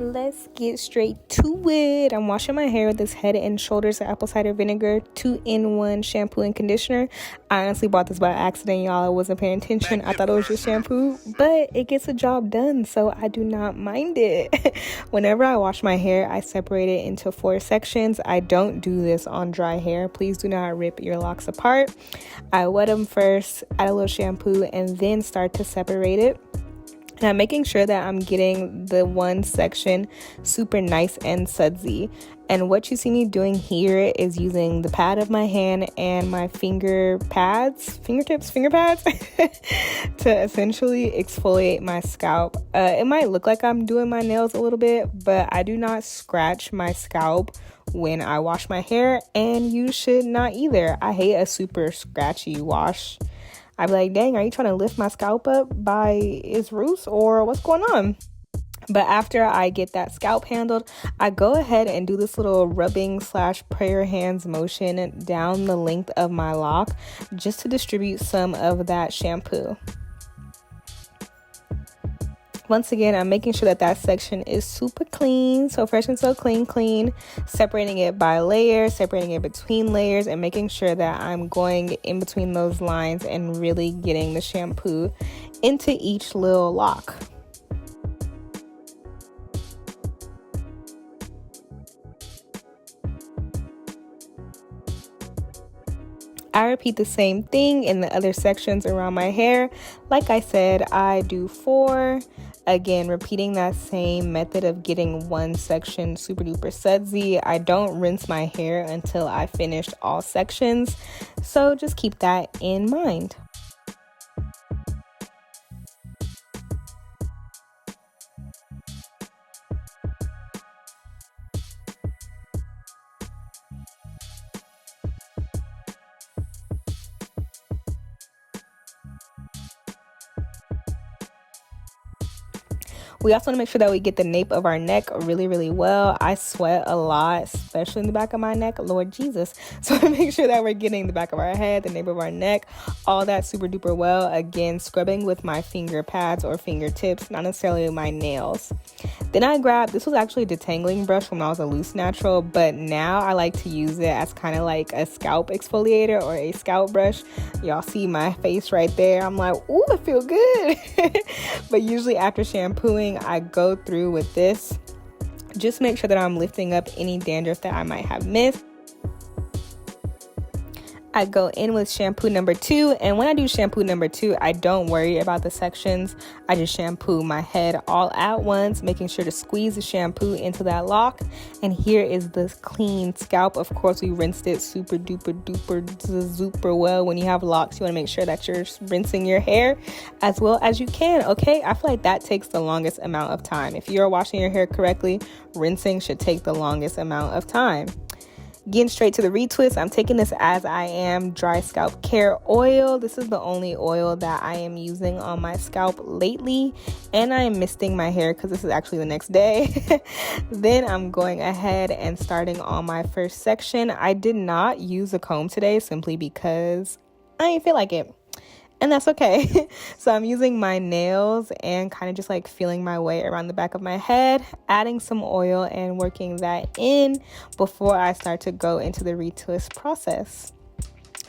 Let's get straight to it. I'm washing my hair with this Head and Shoulders apple cider vinegar 2-in-1 shampoo and conditioner. I honestly bought this by accident, y'all. I wasn't paying attention. I thought it was just shampoo, but it gets the job done, so I do not mind it. Whenever I wash my hair, I separate it into 4 sections. I don't do this on dry hair. Please do not rip your locks apart. I wet them first, add a little shampoo, and then start to separate it. And I'm making sure that I'm getting the one section super nice and sudsy. And what you see me doing here is using the pad of my hand and my finger pads to essentially exfoliate my scalp. It might look like I'm doing my nails a little bit, but I do not scratch my scalp when I wash my hair, and you should not either. I hate a super scratchy wash. I'd be like, dang, are you trying to lift my scalp up by its roots or what's going on? But after I get that scalp handled, I go ahead and do this little rubbing / prayer hands motion down the length of my lock just to distribute some of that shampoo. Once again, I'm making sure that that section is super clean, so fresh and so clean, separating it by layers, separating it between layers, and making sure that I'm going in between those lines and really getting the shampoo into each little lock. I repeat the same thing in the other sections around my hair. Like I said, I do 4. Again, repeating that same method of getting one section super duper sudsy. I don't rinse my hair until I finished all sections, so just keep that in mind. We also want to make sure that we get the nape of our neck really, really well. I sweat a lot, especially in the back of my neck, Lord Jesus. So make sure that we're getting the back of our head, the nape of our neck, all that super duper well. Again, scrubbing with my finger pads or fingertips, not necessarily my nails. Then I grabbed, this was actually a detangling brush when I was a loose natural, but now I like to use it as kind of like a scalp exfoliator or a scalp brush. Y'all see my face right there. I'm like, ooh, it feels good. But usually after shampooing, I go through with this. Just make sure that I'm lifting up any dandruff that I might have missed. I go in with shampoo number 2, and when I do shampoo number 2, I don't worry about the sections. I just shampoo my head all at once, making sure to squeeze the shampoo into that lock. And here is this clean scalp. Of course, we rinsed it super duper well. When you have locks, you want to make sure that you're rinsing your hair as well as you can, okay? I feel like that takes the longest amount of time. If you're washing your hair correctly, rinsing should take the longest amount of time. Getting straight to the retwist, I'm taking this As I Am Dry Scalp Care Oil. This is the only oil that I am using on my scalp lately, and I am misting my hair because this is actually the next day. Then I'm going ahead and starting on my first section. I did not use a comb today simply because I didn't feel like it. And that's okay. So I'm using my nails and kind of just like feeling my way around the back of my head, adding some oil and working that in before I start to go into the retwist process.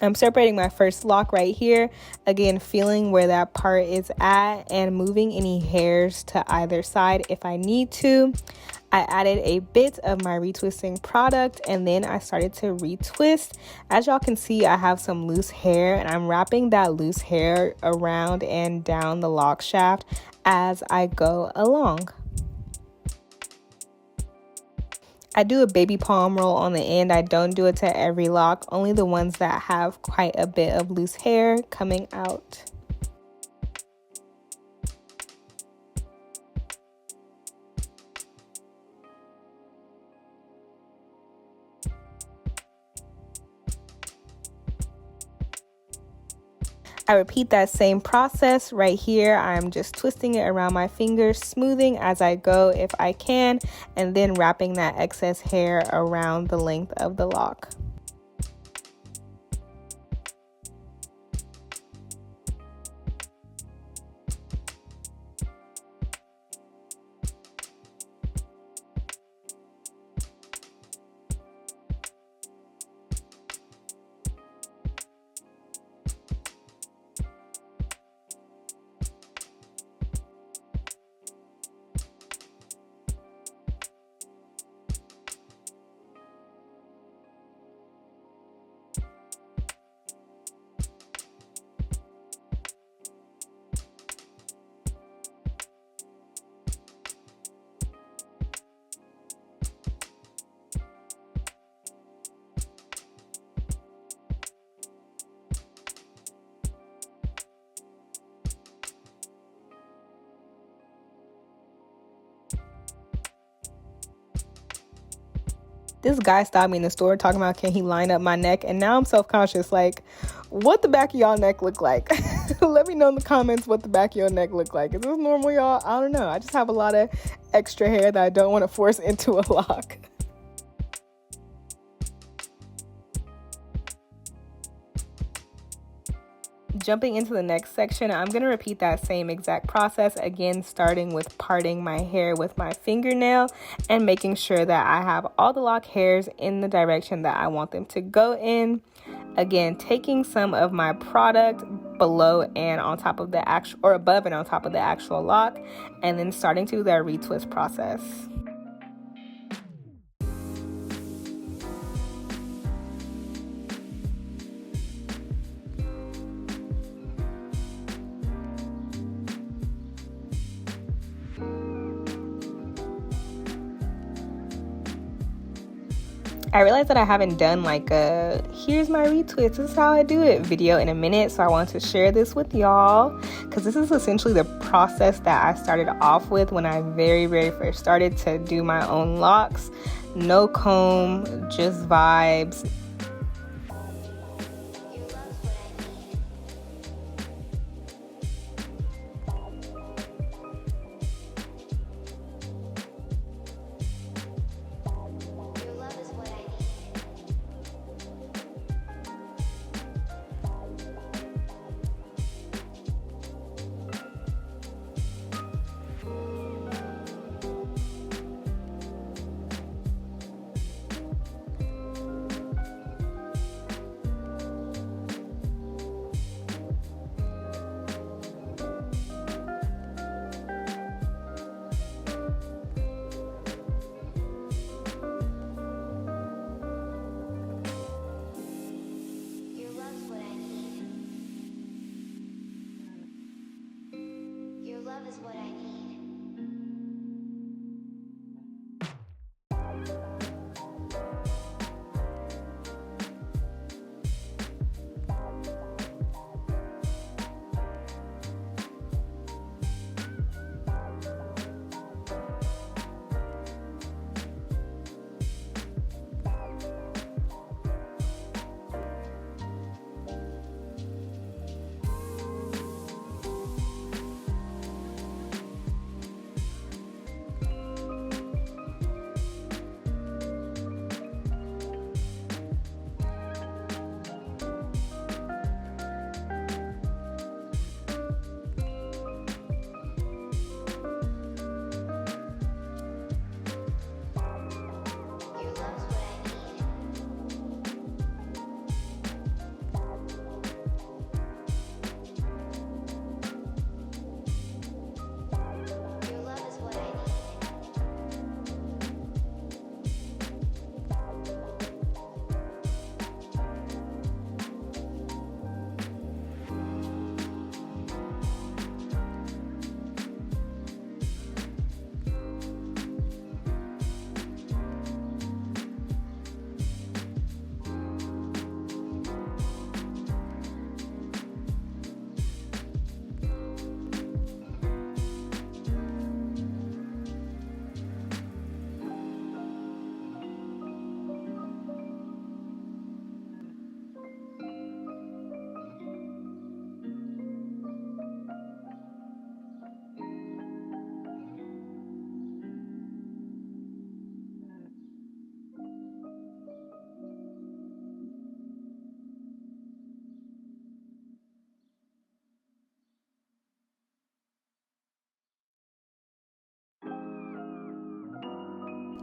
I'm separating my first lock right here. Again, feeling where that part is at and moving any hairs to either side if I need to. I added a bit of my retwisting product and then I started to retwist. As y'all can see, I have some loose hair and I'm wrapping that loose hair around and down the lock shaft as I go along. I do a baby palm roll on the end. I don't do it to every lock, only the ones that have quite a bit of loose hair coming out. I repeat that same process right here. I'm just twisting it around my fingers, smoothing as I go if I can, and then wrapping that excess hair around the length of the lock. This guy stopped me in the store talking about, can he line up my neck? And now I'm self-conscious, like, what the back of y'all neck look like? Let me know in the comments what the back of your neck look like. Is this normal, y'all? I don't know. I just have a lot of extra hair that I don't want to force into a lock. Jumping into the next section, I'm going to repeat that same exact process again, starting with parting my hair with my fingernail and making sure that I have all the lock hairs in the direction that I want them to go in. Again, taking some of my product below and on top of the actual, or above and on top of the actual lock, and then starting to do that retwist process. I realized that I haven't done like a here's my retwist, this is how I do it video in a minute, so I want to share this with y'all because this is essentially the process that I started off with when I very first started to do my own locks. No comb, just vibes.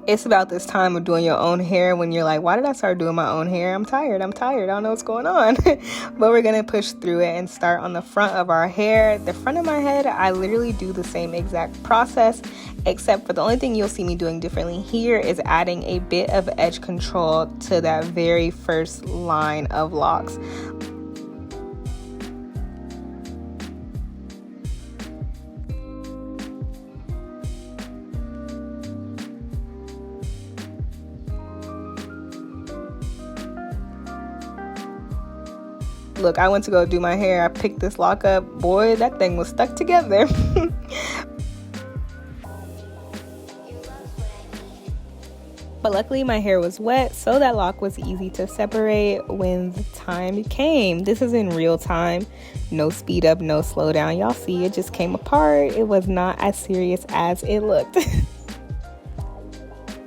It's about this time of doing your own hair when you're like, why did I start doing my own hair? I'm tired. I don't know what's going on. But we're going to push through it and start on the front of our hair. The front of my head, I literally do the same exact process, except for the only thing you'll see me doing differently here is adding a bit of edge control to that very first line of locks. Look, I went to go do my hair. I picked this lock up. Boy, that thing was stuck together. But luckily my hair was wet, so that lock was easy to separate when the time came. This is in real time. No speed up, no slow down. Y'all see, it just came apart. It was not as serious as it looked.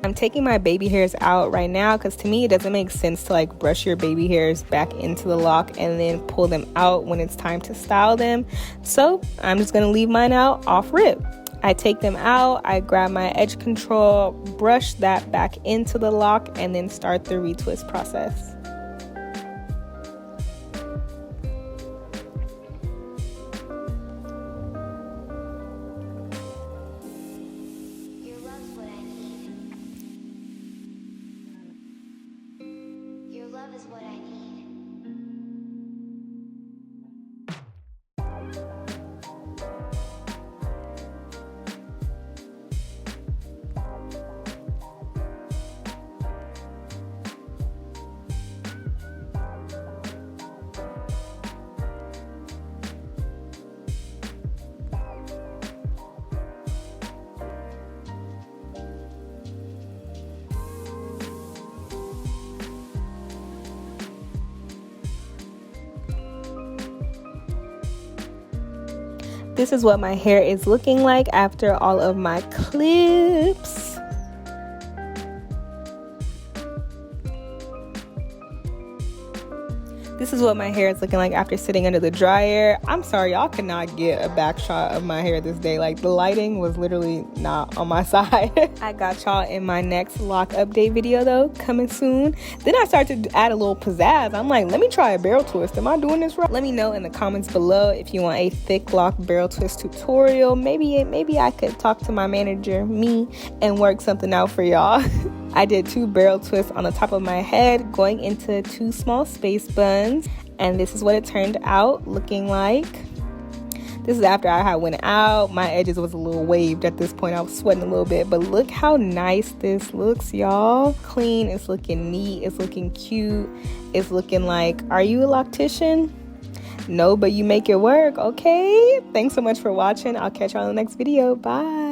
I'm taking my baby hairs out right now because to me it doesn't make sense to like brush your baby hairs back into the lock and then pull them out when it's time to style them. So I'm just gonna leave mine out off rip. I take them out, I grab my edge control, brush that back into the lock, and then start the retwist process. This is what my hair is looking like after all of my clips. This is what my hair is looking like after sitting under the dryer. I'm sorry, y'all could not get a back shot of my hair this day. Like, the lighting was literally not on my side. I got y'all in my next lock update video though, coming soon. Then I started to add a little pizzazz. I'm like, let me try a barrel twist. Am I doing this right? Let me know in the comments below if you want a thick lock barrel twist tutorial. Maybe I could talk to my manager, me, and work something out for y'all. I did 2 barrel twists on the top of my head, going into 2 small space buns, and this is what it turned out looking like. This is after I had went out. My edges was a little waved at this point. I was sweating a little bit, but look how nice this looks, y'all. Clean, it's looking neat, it's looking cute, it's looking like, are you a loctician? No, but you make it work, okay? Thanks so much for watching. I'll catch y'all in the next video. Bye.